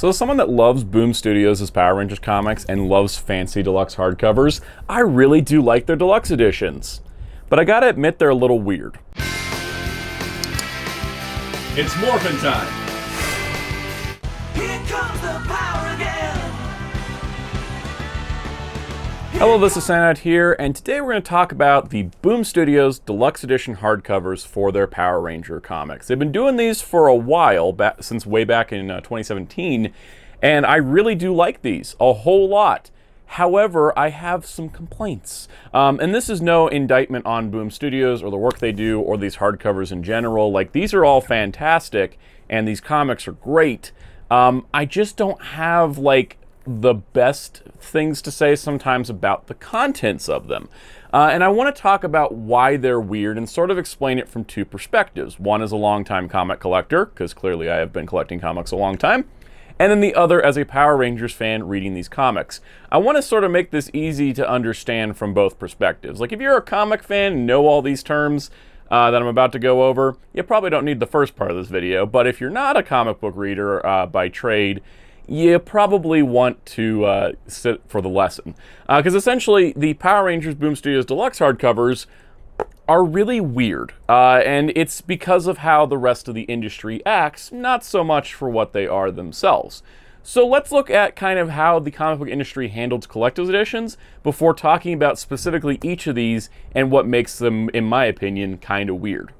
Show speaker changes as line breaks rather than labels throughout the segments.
So as someone that loves Boom Studios' Power Rangers comics and loves fancy deluxe hardcovers, I really do like their deluxe editions. But I gotta admit they're a little weird.
It's Morphin time!
Here comes the power again.
Hello, this is Soundout here, and today we're going to talk about the Boom Studios Deluxe Edition hardcovers for their Power Ranger comics. They've been doing these for a while, since way back in 2017, and I really do like these a whole lot. However, I have some complaints. And this is no indictment on Boom Studios or the work they do or these hardcovers in general. Like, these are all fantastic, and these comics are great. I just don't have, like, the best things to say sometimes about the contents of them. And I want to talk about why they're weird and sort of explain it from two perspectives. One as a longtime comic collector, because clearly I have been collecting comics a long time, and then the other as a Power Rangers fan reading these comics. I want to sort of make this easy to understand from both perspectives. Like, if you're a comic fan and know all these terms that I'm about to go over, you probably don't need the first part of this video, but if you're not a comic book reader by trade, you probably want to sit for the lesson. Because essentially, the Power Rangers Boom Studios Deluxe hardcovers are really weird. And it's because of how the rest of the industry acts, not so much for what they are themselves. So let's look at kind of how the comic book industry handles collector's editions before talking about specifically each of these and what makes them, in my opinion, kind of weird.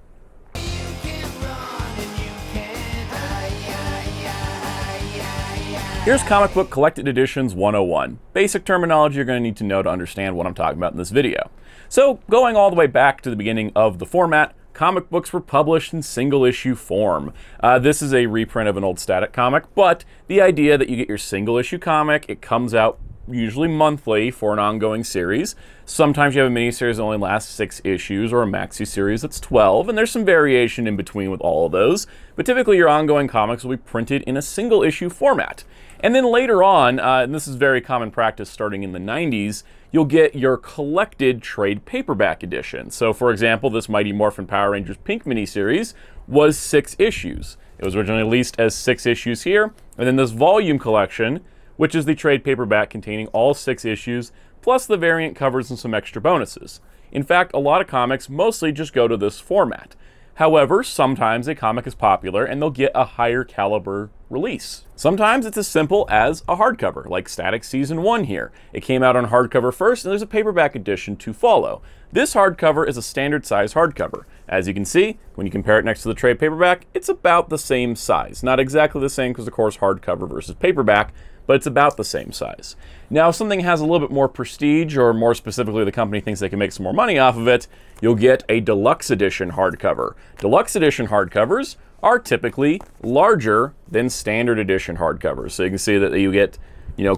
Here's Comic Book Collected Editions 101. Basic terminology you're going to need to know to understand what I'm talking about in this video. So, going all the way back to the beginning of the format, comic books were published in single issue form. This is a reprint of an old static comic, but the idea that you get your single issue comic, it comes out usually monthly for an ongoing series. Sometimes you have a miniseries that only lasts 6 issues, or a maxi series that's 12, and there's some variation in between with all of those. But typically your ongoing comics will be printed in a single issue format. And then later on, and this is very common practice starting in the 90s, you'll get your collected trade paperback edition. So for example, this Mighty Morphin Power Rangers Pink miniseries was 6 issues. It was originally released as 6 issues here, and then this volume collection, which is the trade paperback containing all 6 issues, plus the variant covers and some extra bonuses. In fact, a lot of comics mostly just go to this format. However, sometimes a comic is popular and they'll get a higher caliber release. Sometimes it's as simple as a hardcover, like Static Season 1 here. It came out on hardcover first, and there's a paperback edition to follow. This hardcover is a standard size hardcover. As you can see, when you compare it next to the trade paperback, it's about the same size. Not exactly the same because, of course, hardcover versus paperback, but it's about the same size. Now, if something has a little bit more prestige, or more specifically the company thinks they can make some more money off of it, you'll get a deluxe edition hardcover. Deluxe edition hardcovers are typically larger than standard edition hardcovers. So you can see that you get,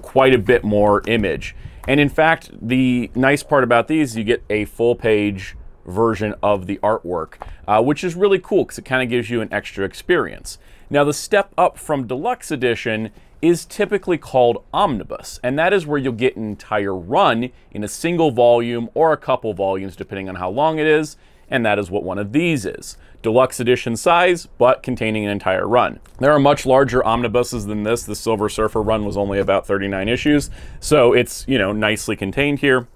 quite a bit more image. And in fact, the nice part about these is you get a full page version of the artwork, which is really cool because it kind of gives you an extra experience. Now, the step up from deluxe edition is typically called omnibus, and that is where you'll get an entire run in a single volume or a couple volumes depending on how long it is, and that is what one of these is. Deluxe edition size, but containing an entire run. There are much larger omnibuses than this. The Silver Surfer run was only about 39 issues, so it's, nicely contained here.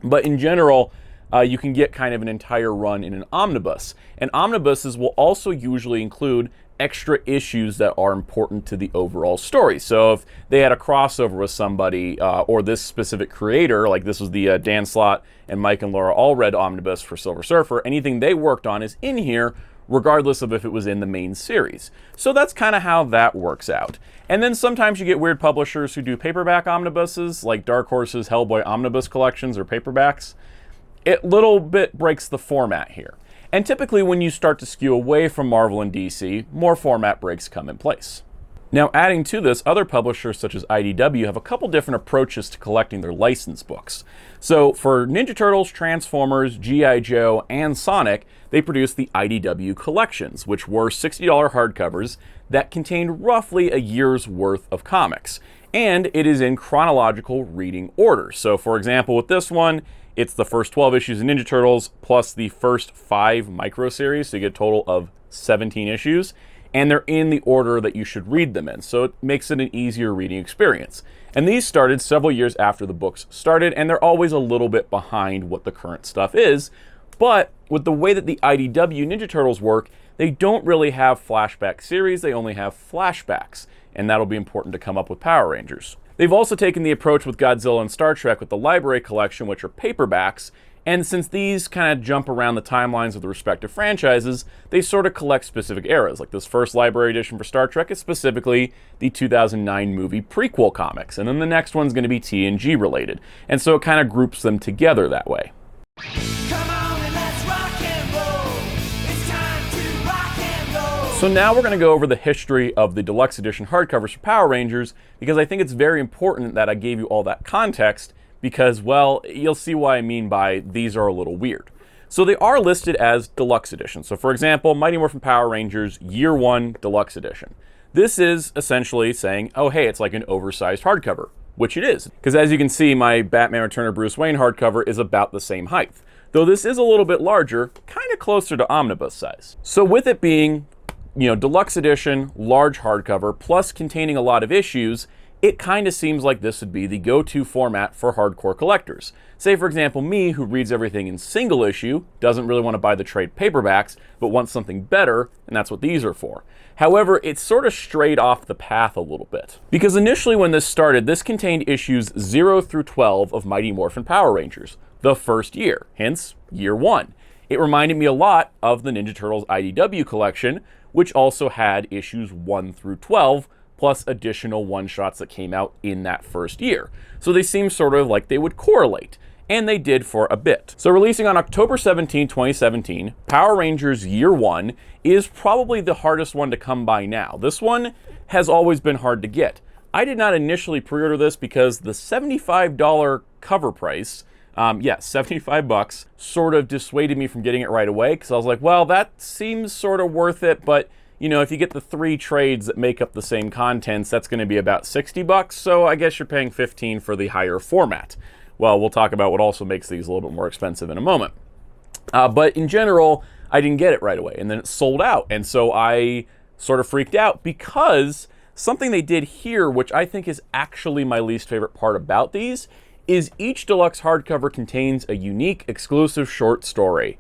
But in general, you can get kind of an entire run in an omnibus. And omnibuses will also usually include extra issues that are important to the overall story. So if they had a crossover with somebody, or this specific creator, like this was the Dan Slott and Mike and Laura Allred omnibus for Silver Surfer, anything they worked on is in here, regardless of if it was in the main series. So that's kind of how that works out. And then sometimes you get weird publishers who do paperback omnibuses, like Dark Horse's Hellboy omnibus collections or paperbacks. It little bit breaks the format here. And typically when you start to skew away from Marvel and DC, more format breaks come in place. Now, adding to this, other publishers such as IDW have a couple different approaches to collecting their license books. So for Ninja Turtles, Transformers, G.I. Joe, and Sonic, they produced the IDW collections, which were $60 hardcovers that contained roughly a year's worth of comics. And it is in chronological reading order. So for example, with this one, it's the first 12 issues of Ninja Turtles plus the first 5 micro series, so you get a total of 17 issues. and they're in the order that you should read them in, so it makes it an easier reading experience. And these started several years after the books started, and they're always a little bit behind what the current stuff is. But with the way that the IDW Ninja Turtles work, they don't really have flashback series, they only have flashbacks, and that'll be important to come up with Power Rangers. They've also taken the approach with Godzilla and Star Trek with the Library Collection, which are paperbacks, and since these kind of jump around the timelines of the respective franchises, they sort of collect specific eras. Like this first library edition for Star Trek is specifically the 2009 movie prequel comics, and then the next one's going to be TNG related, and so it kind of groups them together that way.
Come on and let's rock and roll. It's time to rock and roll.
So now we're going to go over the history of the Deluxe Edition hardcovers for Power Rangers, because I think it's very important that I gave you all that context, because, well, you'll see what I mean by these are a little weird. So they are listed as Deluxe Edition. So for example, Mighty Morphin Power Rangers Year 1 Deluxe Edition. This is essentially saying, oh hey, it's like an oversized hardcover, which it is. Because as you can see, my Batman Return of Bruce Wayne hardcover is about the same height. Though this is a little bit larger, kind of closer to omnibus size. So with it being, Deluxe Edition, large hardcover, plus containing a lot of issues, it kind of seems like this would be the go-to format for hardcore collectors. Say, for example, me, who reads everything in single issue, doesn't really want to buy the trade paperbacks, but wants something better, and that's what these are for. However, it's sort of strayed off the path a little bit. Because initially when this started, this contained issues 0 through 12 of Mighty Morphin Power Rangers, the first year, hence Year 1. It reminded me a lot of the Ninja Turtles IDW collection, which also had issues 1 through 12, plus additional one-shots that came out in that first year. So they seem sort of like they would correlate, and they did for a bit. So releasing on October 17, 2017, Power Rangers Year 1 is probably the hardest one to come by now. This one has always been hard to get. I did not initially pre-order this because the $75 cover price, 75 bucks, sort of dissuaded me from getting it right away, because I was like, well, that seems sort of worth it, but if you get the 3 trades that make up the same contents, that's going to be about 60 bucks, so I guess you're paying 15 for the higher format. Well, we'll talk about what also makes these a little bit more expensive in a moment. But in general, I didn't get it right away, and then it sold out, and so I sort of freaked out, because something they did here, which I think is actually my least favorite part about these, is each deluxe hardcover contains a unique, exclusive short story.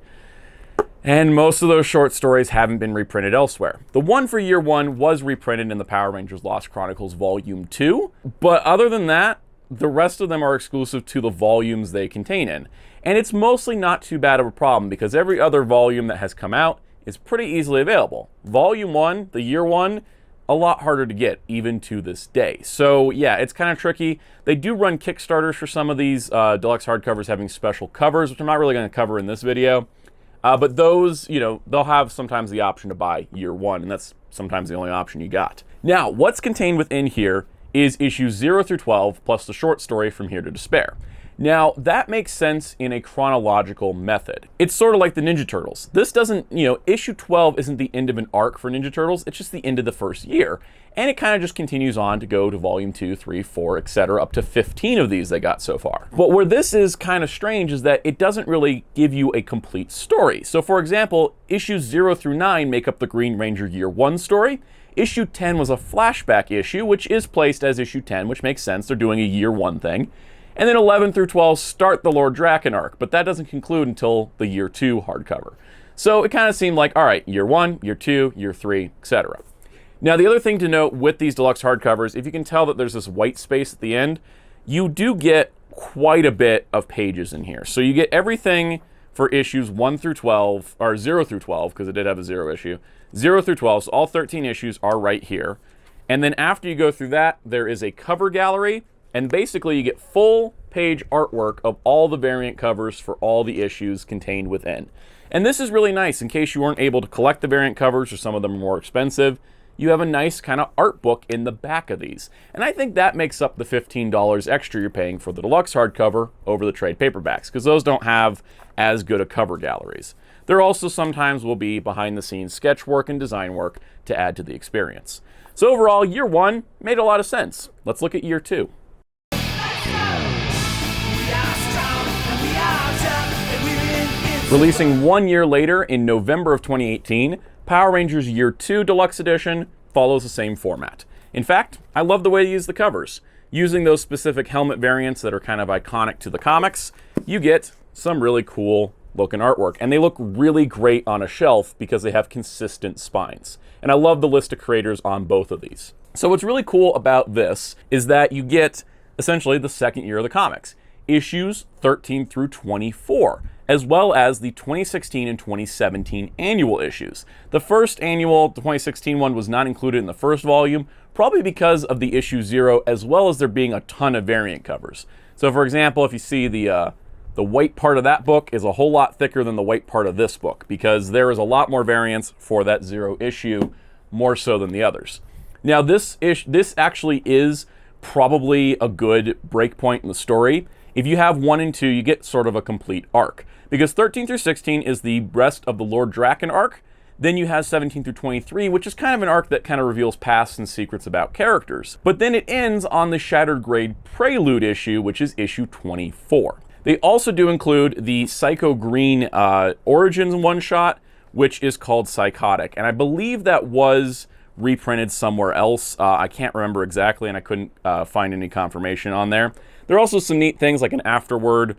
And most of those short stories haven't been reprinted elsewhere. The one for Year 1 was reprinted in the Power Rangers Lost Chronicles Volume 2, but other than that, the rest of them are exclusive to the volumes they contain in. And it's mostly not too bad of a problem, because every other volume that has come out is pretty easily available. Volume 1, the Year 1, a lot harder to get, even to this day. So yeah, it's kind of tricky. They do run Kickstarters for some of these deluxe hardcovers having special covers, which I'm not really going to cover in this video. But those, they'll have sometimes the option to buy Year 1, and that's sometimes the only option you got. Now, what's contained within here is issues 0 through 12, plus the short story From Here to Despair. Now, that makes sense in a chronological method. It's sort of like the Ninja Turtles. This doesn't, issue 12 isn't the end of an arc for Ninja Turtles, it's just the end of the first year. And it kind of just continues on to go to volume 2, 3, 4, etc., up to 15 of these they got so far. But where this is kind of strange is that it doesn't really give you a complete story. So for example, issues 0 through 9 make up the Green Ranger Year 1 story. Issue 10 was a flashback issue, which is placed as issue 10, which makes sense, they're doing a Year 1 thing. And then 11 through 12 start the Lord Draken arc, but that doesn't conclude until the Year 2 hardcover. So it kind of seemed like, all right, Year 1, Year 2, Year 3, etc. Now, the other thing to note with these deluxe hardcovers, if you can tell that there's this white space at the end, you do get quite a bit of pages in here. So you get everything for issues 1 through 12, or 0 through 12, because it did have a 0 issue, 0 through 12, so all 13 issues are right here. And then after you go through that, there is a cover gallery, and basically you get full page artwork of all the variant covers for all the issues contained within. And this is really nice in case you weren't able to collect the variant covers, or some of them are more expensive. You have a nice kind of art book in the back of these. And I think that makes up the $15 extra you're paying for the deluxe hardcover over the trade paperbacks, because those don't have as good a cover galleries. There also sometimes will be behind the scenes sketch work and design work to add to the experience. So overall, Year 1 made a lot of sense. Let's look at Year 2. Releasing 1 year later in November of 2018, Power Rangers Year 2 Deluxe Edition follows the same format. In fact, I love the way they use the covers. Using those specific helmet variants that are kind of iconic to the comics, you get some really cool looking artwork. And they look really great on a shelf because they have consistent spines. And I love the list of creators on both of these. So what's really cool about this is that you get essentially the second year of the comics. Issues 13 through 24, as well as the 2016 and 2017 annual issues. The first annual, the 2016 one, was not included in the first volume, probably because of the issue 0, as well as there being a ton of variant covers. So for example, if you see the white part of that book is a whole lot thicker than the white part of this book, because there is a lot more variants for that 0 issue, more so than the others. Now this actually is probably a good breakpoint in the story. If you have 1 and 2, you get sort of a complete arc. Because 13 through 16 is the rest of the Lord Draken arc. Then you have 17 through 23, which is kind of an arc that kind of reveals pasts and secrets about characters. But then it ends on the Shattered Grade Prelude issue, which is issue 24. They also do include the Psycho Green Origins one-shot, which is called Psychotic. And I believe that was reprinted somewhere else. I can't remember exactly, and I couldn't find any confirmation on there. There are also some neat things like an afterword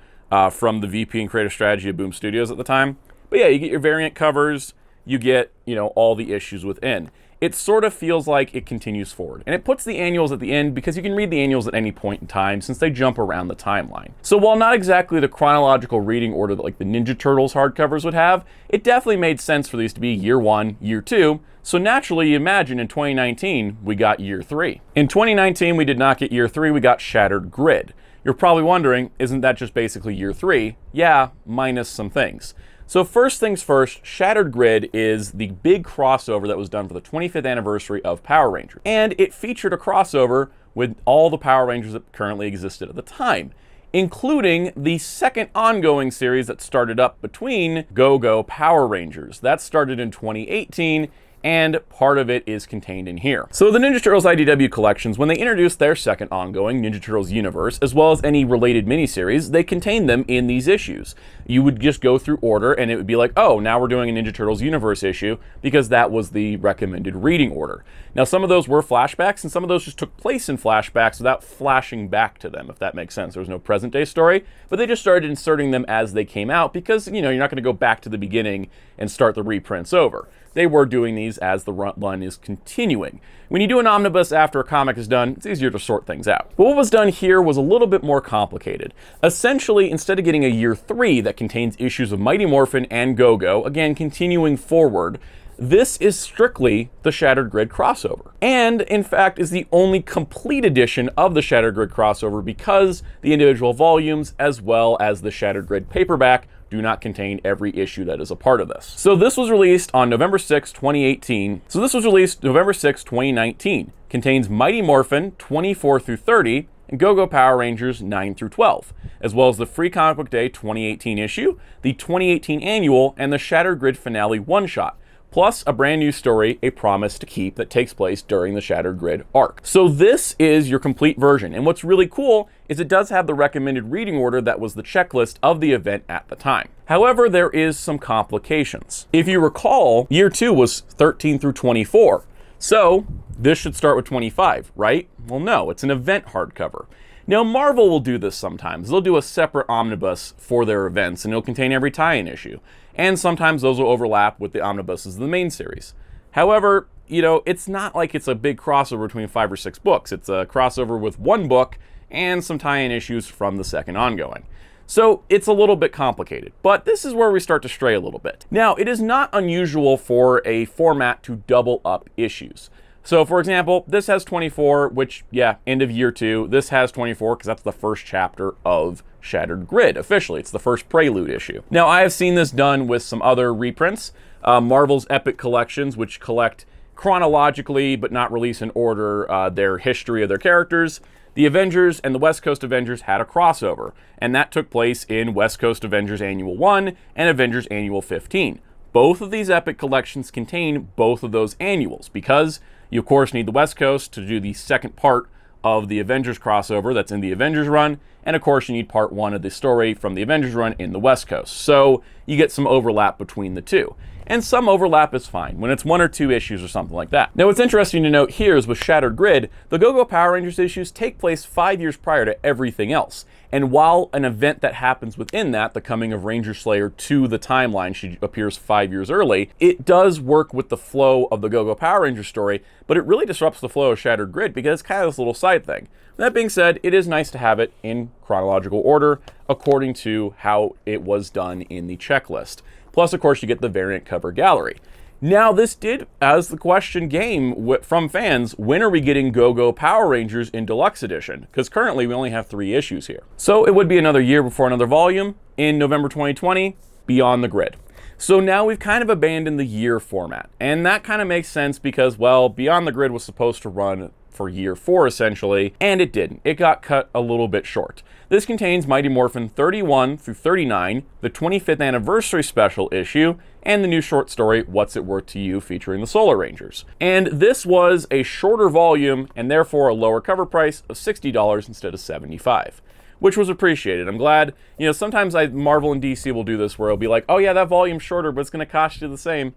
from the VP and Creative Strategy of Boom Studios at the time. But yeah, you get your variant covers, you get, all the issues within. It sort of feels like it continues forward. And it puts the annuals at the end because you can read the annuals at any point in time since they jump around the timeline. So while not exactly the chronological reading order that like the Ninja Turtles hardcovers would have, it definitely made sense for these to be year 1, year 2. So naturally, you imagine in 2019, we got year 3. In 2019, we did not get year 3, we got Shattered Grid. You're probably wondering, isn't that just basically year 3? Yeah, minus some things. So first things first, Shattered Grid is the big crossover that was done for the 25th anniversary of Power Rangers. And it featured a crossover with all the Power Rangers that currently existed at the time, including the second ongoing series that started up between Go-Go Power Rangers. That started in 2018, and part of it is contained in here. So the Ninja Turtles IDW collections, when they introduced their second ongoing Ninja Turtles universe, as well as any related miniseries, they contained them in these issues. You would just go through order and it would be like, oh, now we're doing a Ninja Turtles universe issue, because that was the recommended reading order. Now some of those were flashbacks, and some of those just took place in flashbacks without flashing back to them, if that makes sense. There was no present day story, but they just started inserting them as they came out, because you're not going to go back to the beginning and start the reprints over. They were doing these as the run is continuing. When you do an omnibus after a comic is done, it's easier to sort things out. But what was done here was a little bit more complicated. Essentially, instead of getting a year 3 that contains issues of Mighty Morphin and Go-Go, again, continuing forward, this is strictly the Shattered Grid crossover. And, in fact, is the only complete edition of the Shattered Grid crossover, because the individual volumes, as well as the Shattered Grid paperback, do not contain every issue that is a part of this. So this was released on November 6, 2018. So this was released November 6, 2019. Contains Mighty Morphin 24 through 30 and Go-Go Power Rangers 9 through 12, as well as the Free Comic Book Day 2018 issue, the 2018 annual, and the Shattered Grid finale one-shot, plus a brand new story, A Promise to Keep, that takes place during the Shattered Grid arc. So this is your complete version, and what's really cool is it does have the recommended reading order that was the checklist of the event at the time. However, there is some complications. If you recall, year 2 was 13 through 24, so this should start with 25, right? Well, no, it's an event hardcover. Now, Marvel will do this sometimes. They'll do a separate omnibus for their events, and it'll contain every tie-in issue. And sometimes those will overlap with the omnibuses of the main series. However, it's not like it's a big crossover between 5 or 6 books. It's a crossover with one book and some tie-in issues from the second ongoing. So it's a little bit complicated, but this is where we start to stray a little bit. Now, it is not unusual for a format to double up issues. So, for example, this has 24, which, yeah, end of year 2. This has 24 because that's the first chapter of Shattered Grid, officially. It's the first Prelude issue. Now, I have seen this done with some other reprints. Marvel's Epic Collections, which collect chronologically, but not release in order, their history of their characters. The Avengers and the West Coast Avengers had a crossover, and that took place in West Coast Avengers Annual 1 and Avengers Annual 15. Both of these Epic Collections contain both of those annuals, because you, of course, need the West Coast to do the second part of the Avengers crossover that's in the Avengers run, and of course you need part 1 of the story from the Avengers run in the West Coast. So you get some overlap between the two. and some overlap is fine when it's 1 or 2 issues or something like that. Now, what's interesting to note here is with Shattered Grid, the Go-Go Power Rangers issues take place 5 years prior to everything else. And while an event that happens within that, the coming of Ranger Slayer to the timeline, she appears 5 years early, it does work with the flow of the Go-Go Power Ranger story, but it really disrupts the flow of Shattered Grid because it's kind of this little side thing. That being said, it is nice to have it in chronological order according to how it was done in the checklist. Plus, of course, you get the variant cover gallery. Now, this did, as the question game from fans, when are we getting Go-Go Power Rangers in Deluxe Edition? Because currently we only have 3 issues here. So it would be another year before another volume in November 2020, Beyond the Grid. So now we've kind of abandoned the year format. And that kind of makes sense because, well, Beyond the Grid was supposed to run for year 4 essentially, and it didn't. It got cut a little bit short. This contains Mighty Morphin 31 through 39, the 25th anniversary special issue, and the new short story, What's It Worth to You, featuring the Solar Rangers. And this was a shorter volume and therefore a lower cover price of $60 instead of $75, which was appreciated. I'm glad, sometimes Marvel and DC will do this where it'll be like, oh yeah, that volume's shorter, but it's gonna cost you the same.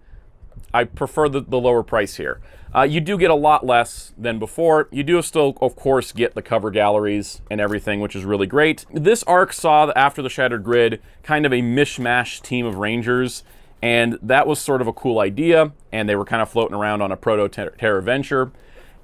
I prefer the lower price here. You do get a lot less than before. You do still, of course, get the cover galleries and everything, which is really great. This arc saw, after the Shattered Grid, kind of a mishmash team of Rangers, and that was sort of a cool idea, and they were kind of floating around on a proto-Terra venture.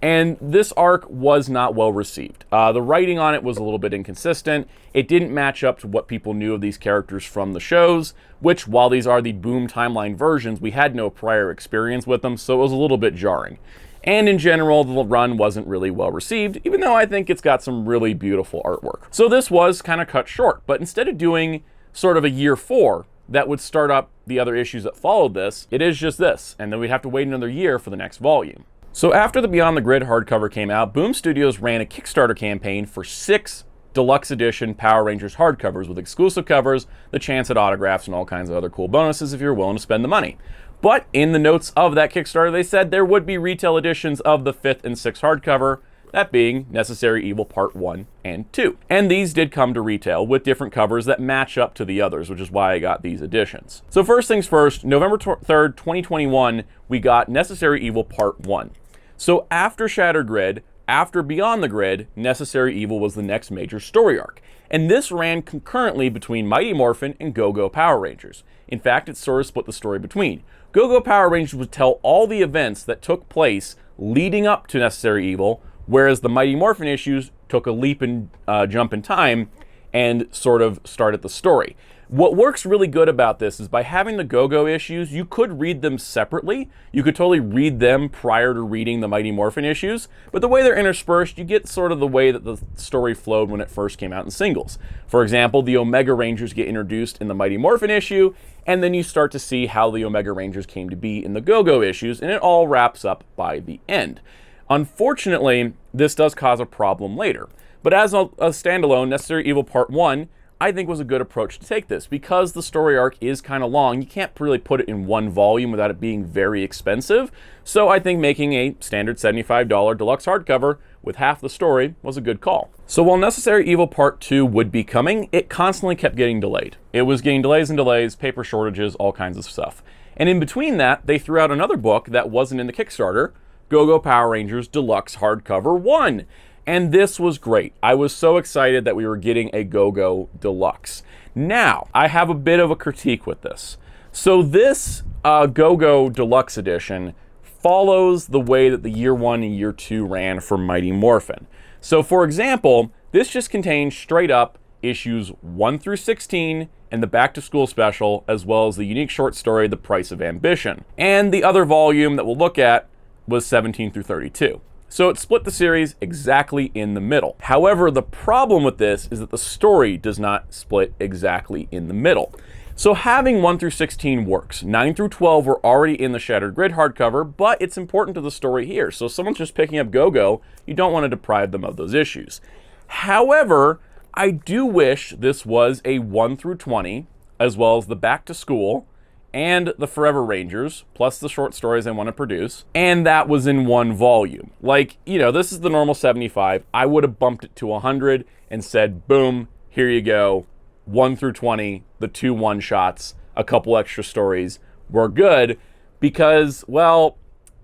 And this arc was not well received. The writing on it was a little bit inconsistent. It didn't match up to what people knew of these characters from the shows, which, while these are the Boom timeline versions, we had no prior experience with them, so it was a little bit jarring. And in general, the run wasn't really well received, even though I think it's got some really beautiful artwork. So this was kind of cut short, but instead of doing sort of a year 4 that would start up the other issues that followed this, it is just this, and then we'd have to wait another year for the next volume. So after the Beyond the Grid hardcover came out, Boom Studios ran a Kickstarter campaign for 6 Deluxe Edition Power Rangers hardcovers with exclusive covers, the chance at autographs, and all kinds of other cool bonuses if you're willing to spend the money. But in the notes of that Kickstarter, they said there would be retail editions of the 5th and 6th hardcover, that being Necessary Evil Part 1 and 2. And these did come to retail with different covers that match up to the others, which is why I got these editions. So first things first, November 3rd, 2021, we got Necessary Evil Part 1. So after Shattered Grid, after Beyond the Grid, Necessary Evil was the next major story arc. And this ran concurrently between Mighty Morphin and Go-Go Power Rangers. In fact, it sort of split the story between. Go-Go Power Rangers would tell all the events that took place leading up to Necessary Evil, whereas the Mighty Morphin issues took a leap and jump in time and sort of started the story. What works really good about this is by having the Go-Go issues, you could read them separately. You could totally read them prior to reading the Mighty Morphin issues, but the way they're interspersed, you get sort of the way that the story flowed when it first came out in singles. For example, the Omega Rangers get introduced in the Mighty Morphin issue, and then you start to see how the Omega Rangers came to be in the Go-Go issues, and it all wraps up by the end. Unfortunately, this does cause a problem later. But as a standalone, Necessary Evil Part 1, I think was a good approach to take this. Because the story arc is kind of long, you can't really put it in one volume without it being very expensive. So I think making a standard $75 deluxe hardcover with half the story was a good call. So while Necessary Evil Part 2 would be coming, it constantly kept getting delayed. It was getting delays and delays, paper shortages, all kinds of stuff. And in between that, they threw out another book that wasn't in the Kickstarter, Go-Go Power Rangers Deluxe Hardcover 1. And this was great. I was so excited that we were getting a Go-Go Deluxe. Now, I have a bit of a critique with this. So this Go-Go Deluxe edition follows the way that the Year 1 and Year 2 ran for Mighty Morphin. So for example, this just contains straight up issues 1 through 16 and the Back to School special, as well as the unique short story, The Price of Ambition. And the other volume that we'll look at was 17 through 32. So it split the series exactly in the middle. However, the problem with this is that the story does not split exactly in the middle. So having 1 through 16 works. 9 through 12 were already in the Shattered Grid hardcover, but it's important to the story here. So if someone's just picking up Go-Go, you don't want to deprive them of those issues. However, I do wish this was a 1 through 20, as well as the Back to School, and the Forever Rangers, plus the short stories I want to produce, and that was in one volume. Like, this is the normal 75. I would have bumped it to 100 and said, boom, here you go, 1 through 20, the 2 one-shots, a couple extra stories, we're good because, well,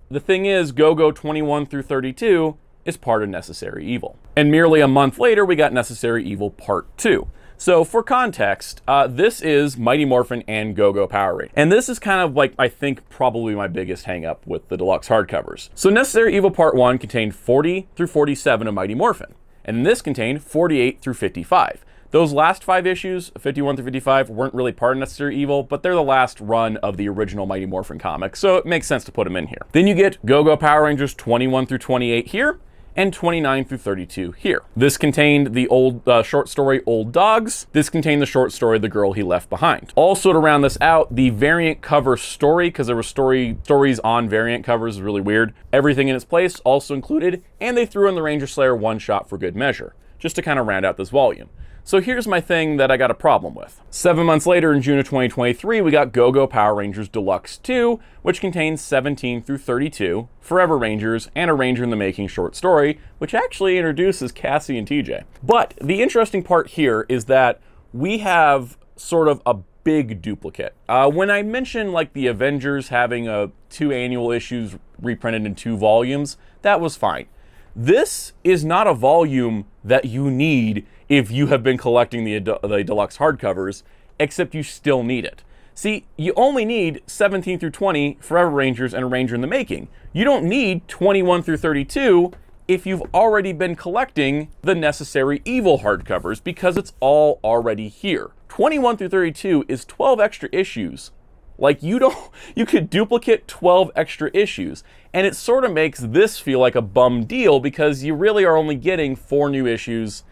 the thing is, Go-Go 21 through 32 is part of Necessary Evil. And merely a month later, we got Necessary Evil Part 2. So for context, this is Mighty Morphin and Go-Go Power Rangers. And this is kind of like, I think, probably my biggest hang-up with the deluxe hardcovers. So Necessary Evil Part 1 contained 40 through 47 of Mighty Morphin, and this contained 48 through 55. Those last 5 issues, 51 through 55, weren't really part of Necessary Evil, but they're the last run of the original Mighty Morphin comic, so it makes sense to put them in here. Then you get Go-Go Power Rangers 21 through 28 here, and 29 through 32 here. This contained the old short story Old Dogs. This contained the short story The Girl He Left Behind. Also, to round this out, the variant cover story, because there were stories on variant covers, is really weird. Everything in its place also included, and they threw in the Ranger Slayer one-shot for good measure, just to kind of round out this volume. So here's my thing that I got a problem with. 7 months later, in June of 2023, we got Go-Go Power Rangers Deluxe 2, which contains 17 through 32, Forever Rangers, and a Ranger in the Making short story, which actually introduces Cassie and TJ. But the interesting part here is that we have sort of a big duplicate. When I mentioned like the Avengers having 2 annual issues reprinted in 2 volumes, that was fine. This is not a volume that you need if you have been collecting the deluxe hardcovers, except you still need it. See, you only need 17 through 20 Forever Rangers and a Ranger in the Making. You don't need 21 through 32 if you've already been collecting the Necessary Evil hardcovers, because it's all already here. 21 through 32 is 12 extra issues. Like, you could duplicate 12 extra issues, and it sort of makes this feel like a bum deal because you really are only getting 4 new issues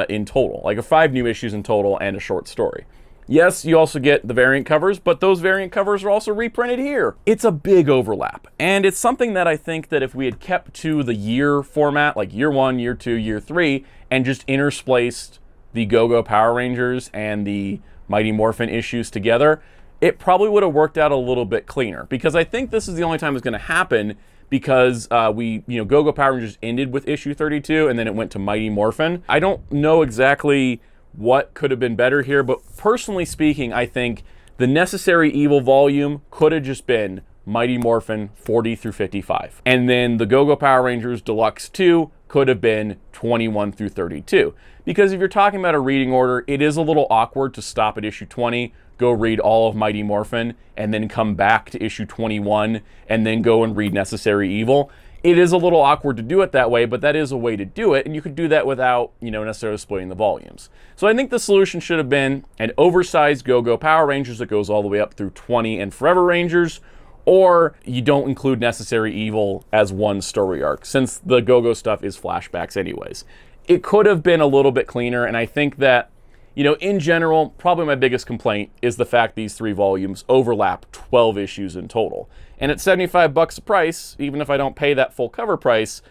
in total, like 5 new issues in total and a short story. Yes, you also get the variant covers, but those variant covers are also reprinted here. It's a big overlap, and it's something that I think that if we had kept to the year format, like year 1, year 2, year 3, and just interspliced the Go-Go Power Rangers and the Mighty Morphin issues together, it probably would have worked out a little bit cleaner, because I think this is the only time it's going to happen, because Go-Go Power Rangers ended with issue 32 and then it went to Mighty Morphin. I don't know exactly what could have been better here, but personally speaking, I think the Necessary Evil volume could have just been Mighty Morphin 40 through 55. And then the Go-Go Power Rangers Deluxe 2 could have been 21 through 32. Because if you're talking about a reading order, it is a little awkward to stop at issue 20, go read all of Mighty Morphin, and then come back to issue 21, and then go and read Necessary Evil. It is a little awkward to do it that way, but that is a way to do it, and you could do that without, necessarily splitting the volumes. So I think the solution should have been an oversized Go-Go Power Rangers that goes all the way up through 20 and Forever Rangers, or you don't include Necessary Evil as one story arc, since the Go-Go stuff is flashbacks anyways. It could have been a little bit cleaner, and I think that, in general, probably my biggest complaint is the fact these 3 volumes overlap 12 issues in total. And at $75 a price, even if I don't pay that full cover price,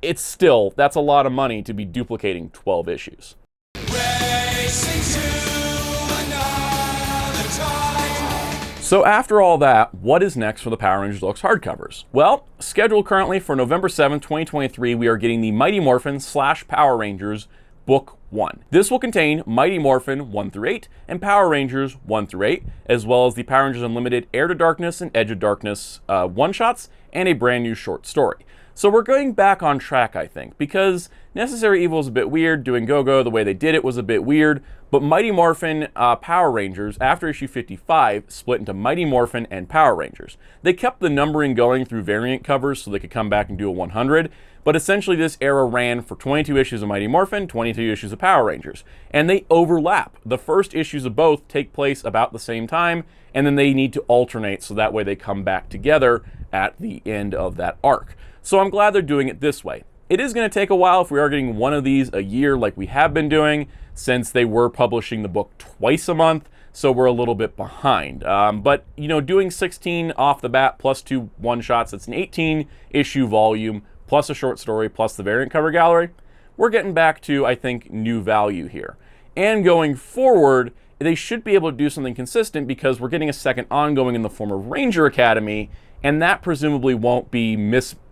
that's a lot of money to be duplicating 12 issues. So after all that, what is next for the Power Rangers Deluxe hardcovers? Well, scheduled currently for November 7th, 2023, we are getting the Mighty Morphin / Power Rangers Book 1. This will contain Mighty Morphin 1 through 8 and Power Rangers 1 through 8, as well as the Power Rangers Unlimited Heir to Darkness and Edge of Darkness one-shots, and a brand new short story. So we're going back on track, I think, because Necessary Evil is a bit weird. Doing Go-Go the way they did it was a bit weird, but Mighty Morphin Power Rangers, after issue 55, split into Mighty Morphin and Power Rangers. They kept the numbering going through variant covers so they could come back and do a 100, but essentially this era ran for 22 issues of Mighty Morphin, 22 issues of Power Rangers, and they overlap. The first issues of both take place about the same time, and then they need to alternate so that way they come back together at the end of that arc. So I'm glad they're doing it this way. It is going to take a while if we are getting one of these a year like we have been doing, since they were publishing the book twice a month, so we're a little bit behind. But, doing 16 off the bat plus 2 one-shots, it's an 18-issue volume, plus a short story, plus the variant cover gallery. We're getting back to, I think, new value here. And going forward, they should be able to do something consistent because we're getting a second ongoing in the form of Ranger Academy, and that presumably won't be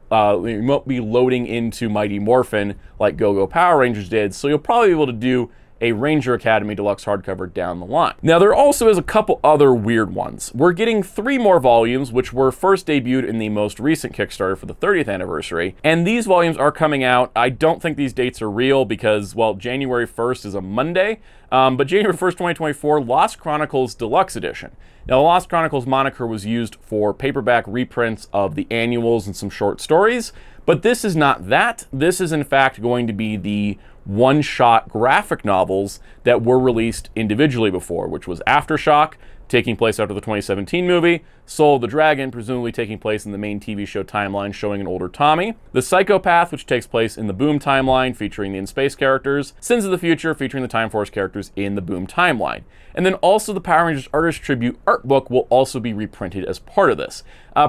loading into Mighty Morphin like Go-Go Power Rangers did, so you'll probably be able to do a Ranger Academy Deluxe hardcover down the line. Now, there also is a couple other weird ones. We're getting 3 more volumes, which were first debuted in the most recent Kickstarter for the 30th anniversary, and these volumes are coming out. I don't think these dates are real because, well, January 1st is a Monday, but January 1st, 2024, Lost Chronicles Deluxe Edition. Now, the Lost Chronicles moniker was used for paperback reprints of the annuals and some short stories, but this is not that. This is, in fact, going to be the one-shot graphic novels that were released individually before, which was Aftershock, taking place after the 2017 movie, Soul of the Dragon, presumably taking place in the main TV show timeline showing an older Tommy, The Psychopath, which takes place in the Boom timeline featuring the in-space characters, Sins of the Future featuring the Time Force characters in the Boom timeline. And then also the Power Rangers Artist Tribute art book will also be reprinted as part of this.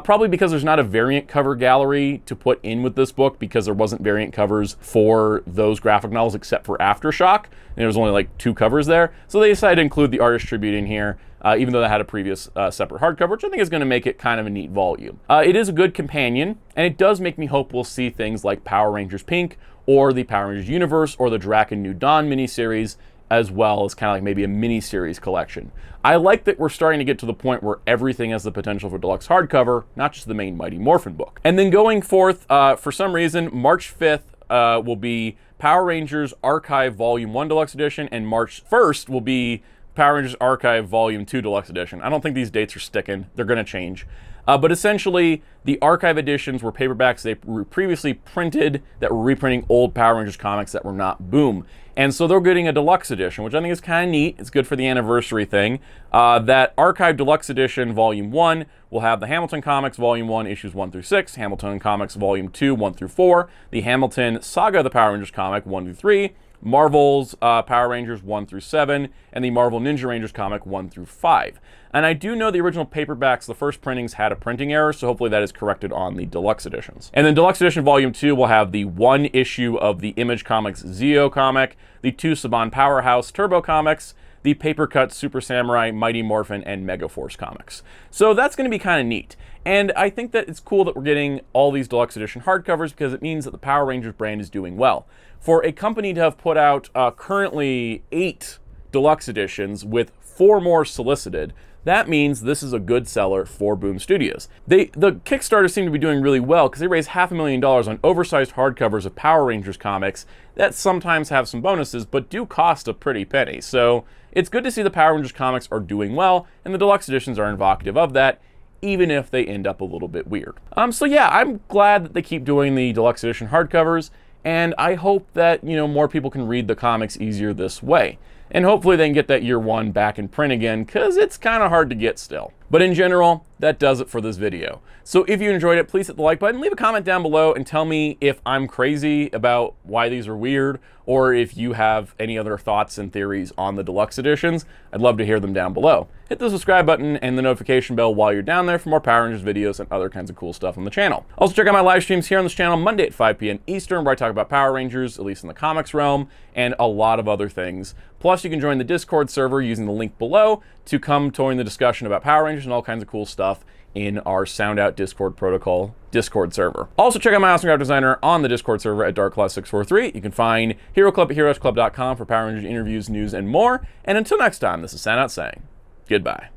Probably because there's not a variant cover gallery to put in with this book because there wasn't variant covers for those graphic novels except for Aftershock, and there was only like 2 covers there. So they decided to include the Artist Tribute in here, even though they had a previous separate hardcover, which I think is going to make it kind of a neat volume. It is a good companion, and it does make me hope we'll see things like Power Rangers Pink, or the Power Rangers Universe, or the Draken New Dawn miniseries, as well as kind of like maybe a mini-series collection. I like that we're starting to get to the point where everything has the potential for deluxe hardcover, not just the main Mighty Morphin book. And then going forth, for some reason, March 5th will be Power Rangers Archive Volume 1 Deluxe Edition, and March 1st will be Power Rangers Archive Volume 2 Deluxe Edition. I don't think these dates are sticking. They're going to change. But essentially, the archive editions were paperbacks they were previously printed that were reprinting old Power Rangers comics that were not Boom. And so they're getting a deluxe edition, which I think is kind of neat. It's good for the anniversary thing. That Archive Deluxe Edition Volume 1 will have the Hamilton Comics Volume 1, Issues 1 through 6, Hamilton Comics Volume 2, 1 through 4, the Hamilton Saga of the Power Rangers comic 1 through 3, Marvel's Power Rangers 1 through 7, and the Marvel Ninja Rangers comic 1 through 5. And I do know the original paperbacks, the first printings had a printing error, so hopefully that is corrected on the deluxe editions. And then Deluxe Edition Volume 2 will have the 1 issue of the Image Comics Zeo comic, the 2 Saban Powerhouse Turbo comics, the Paper Cut Super Samurai, Mighty Morphin, and Megaforce comics. So that's going to be kind of neat. And I think that it's cool that we're getting all these Deluxe Edition hardcovers because it means that the Power Rangers brand is doing well. For a company to have put out currently 8 Deluxe Editions with 4 more solicited, that means this is a good seller for Boom Studios. The Kickstarter seem to be doing really well because they raised $500,000 on oversized hardcovers of Power Rangers comics that sometimes have some bonuses but do cost a pretty penny. So it's good to see the Power Rangers comics are doing well, and the Deluxe Editions are evocative of that, even if they end up a little bit weird. So yeah, I'm glad that they keep doing the Deluxe Edition hardcovers, and I hope that, you know, more people can read the comics easier this way. And hopefully they can get that year 1 back in print again, because it's kind of hard to get still. But in general, that does it for this video. So if you enjoyed it, please hit the like button, leave a comment down below, and tell me if I'm crazy about why these are weird, or if you have any other thoughts and theories on the deluxe editions. I'd love to hear them down below. Hit the subscribe button and the notification bell while you're down there for more Power Rangers videos and other kinds of cool stuff on the channel. Also check out my live streams here on this channel Monday at 5 p.m. Eastern, where I talk about Power Rangers, at least in the comics realm, and a lot of other things. Plus, you can join the Discord server using the link below to come join the discussion about Power Rangers and all kinds of cool stuff in our Soundout Discord protocol Discord server. Also check out my awesome graphic designer on the Discord server at DarkClaw643. You can find Hero Club at heroesclub.com for Power Rangers interviews, news, and more. And until next time, this is Soundout saying goodbye.